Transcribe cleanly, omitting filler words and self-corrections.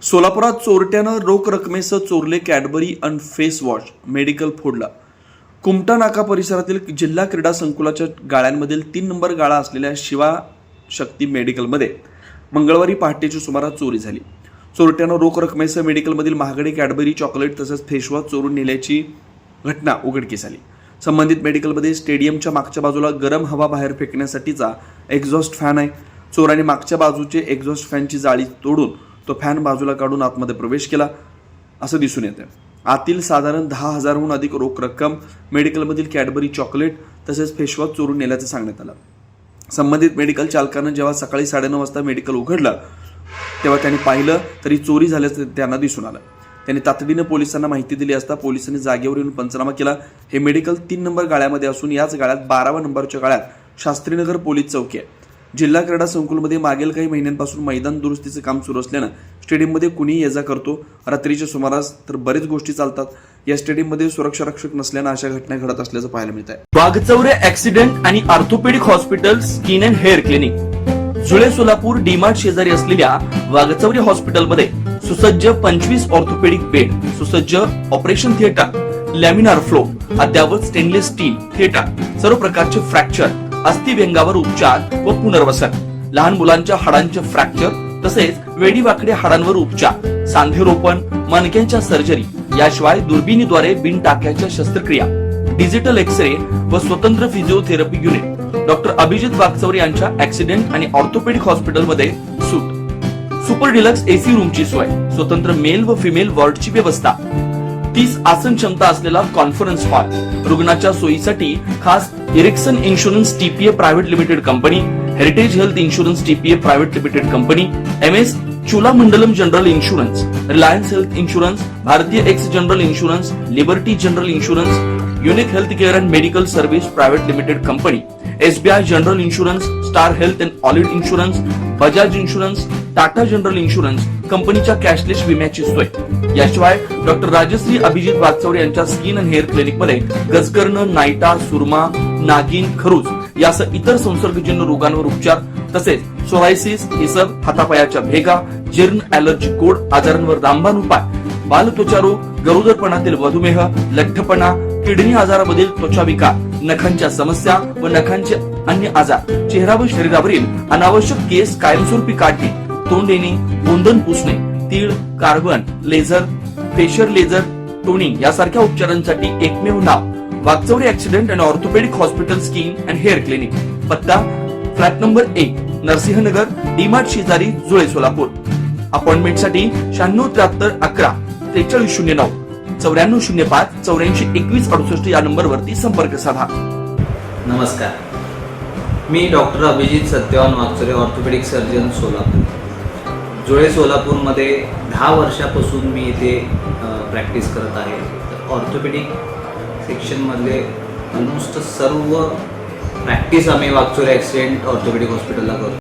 सोलापुरात चोरट्यानं रोख रकमेसह चोरले कॅडबरी अन फेस वॉश, मेडिकल फोडला. कुमटा नाका परिसरातील जिल्हा क्रीडा संकुलाच्या गाळ्यांमधील 3 नंबर गाळा असलेल्या शिवाशक्ती मेडिकलमध्ये मंगळवारी पहाटेच्या सुमारास चोरी झाली. चोरट्यानं रोख रकमेसह मेडिकलमधील महागडे कॅडबरी, चॉकलेट तसंच फेसवॉश चोरून नेल्याची घटना उघडकीस आली. संबंधित मेडिकलमध्ये स्टेडियमच्या मागच्या बाजूला गरम हवा बाहेर फेकण्यासाठीचा एक्झॉस्ट फॅन आहे. चोराने मागच्या बाजूचे एक्झॉस्ट फॅनची जाळी तोडून तो फॅन बाजूला काढून आतमध्ये प्रवेश केला असं दिसून येतं. आतील साधारण 10,000हून अधिक रोख रक्कम, मेडिकलमधील कॅडबरी, चॉकलेट तसेच फेसवॉश चोरून नेल्याचं सांगण्यात आलं. संबंधित मेडिकल चालकानं जेव्हा सकाळी 9:30 वाजता मेडिकल उघडलं तेव्हा त्यांनी पाहिलं तरी चोरी झाल्याचं त्यांना दिसून आलं. त्यांनी तातडीनं पोलिसांना माहिती दिली असता पोलिसांनी जागेवर येऊन पंचनामा केला. हे मेडिकल 3 नंबर गाळ्यामध्ये असून याच गाळ्यात 12व्या नंबरच्या गाळ्यात शास्त्रीनगर पोलीस चौकी आहे. जिल्हा क्रीडा संकुलमध्ये मागील काही महिन्यांपासून मैदान दुरुस्तीचं काम सुरू असल्यानं स्टेडियममध्ये कुणीही ये जा करतो. रात्रीच्या सुमारास तर बरेच गोष्टी चालतात. या स्टेडियममध्ये सुरक्षा रक्षक नसल्यानं अशा घटना घडत असल्याचं पाहायला मिळत आहे. वाघचौरे ऍक्सिडेंट आणि orthopaedic hospital, skin and hair clinic, जुळे सोलापूर डीमार्ट शेजारी असलेल्या वाघचौरे हॉस्पिटलमध्ये सुसज्ज 25 ऑर्थोपेडिक बेड, सुसज्ज ऑपरेशन थिएटर, लॅमिनार फ्लो, अद्यावत स्टेनलेस स्टील थिएटर, सर्व प्रकारचे फ्रॅक्चर, अस्थिव्यंगावर उपचार व पुनर्वसन, लहान मुलांच्या हाडांचे फ्रॅक्चर तसेच वेडीवाकड्या हाडांवर उपचार, सांधेरोपण, मणक्यांच्या सर्जरी, याशिवाय दुर्बिणीद्वारे बिनटाक्याच्या शस्त्रक्रिया, डिजिटल एक्सरे व स्वतंत्र physiotherapy unit. Doctor Abhijit Waghchaure यांच्या ऍक्सिडेंट आणि ऑर्थोपेडिक हॉस्पिटलमध्ये सूट, सुपर डिलक्स एसी रूमची सोय, स्वतंत्र मेल व फिमेल वॉर्डची व्यवस्था, 30 आसन क्षमता असलेला कॉन्फरन्स हॉल, रुग्णाच्या सोयीसाठी खास Ericsson insurance TPA private limited company, heritage health insurance TPA private limited company, MS Cholamandalam general insurance, Reliance health insurance, Bharti AXA general insurance, Liberty general insurance, unique health care and medical service private limited company, SBI general insurance, star health and allied insurance, Bajaj insurance, Tata general insurance कंपनीच्या cashless विम्याची सोय. याशिवाय doctor Rajshri Abhijit Waghchaure यांच्या skin and hair clinic मध्ये गजकर्ण, नायटा, सुरमा, नागिन, खरूज यासह इतर संसर्गजन्य रोगांवर उपचार तसेच सोरायसिस, इसब, हातापायाच्या भेगा, जीर्ण, ॲलर्जी, कोड आजारांवर रामबाण उपाय, बालत्वचारोग, गरोदरपणातील मधुमेह, लठ्ठपणा, किडनी आजारामधील त्वचा विकार, नखांच्या समस्या व नखांचे अन्य आजार, चेहरा व शरीरावरील अनावश्यक केस कायमस्वरूपी काढणे, तोंड येणे, गोंधन पुसणे, तीळ, carbon, laser, facial laser, toning यासारख्या उपचारांसाठी एकमेव नाव Waghchaure accident and orthopaedic hospital, skin and hair clinic. पत्ता फ्लॅट नंबर 1, नरसिंहनगर, डीमार्ट शेजारी, जुळे, सोलापूर. अपॉइंटमेंटसाठी 9673 11 4309 9405 84 21 68 या नंबरवरती संपर्क साधा. नमस्कार, मी doctor Abhijit Satyawan Waghchaure, orthopaedic surgeon, Solapur. Jule सोलापूरमध्ये 10 वर्षापासून मी इथे प्रॅक्टिस करत आहे. ऑर्थोपेडिक सेक्शनमधले ऑलमोस्ट सर्व प्रॅक्टिस आम्ही वाघचौरे ॲक्सिडेंट ऑर्थोपेडिक हॉस्पिटलला करतो.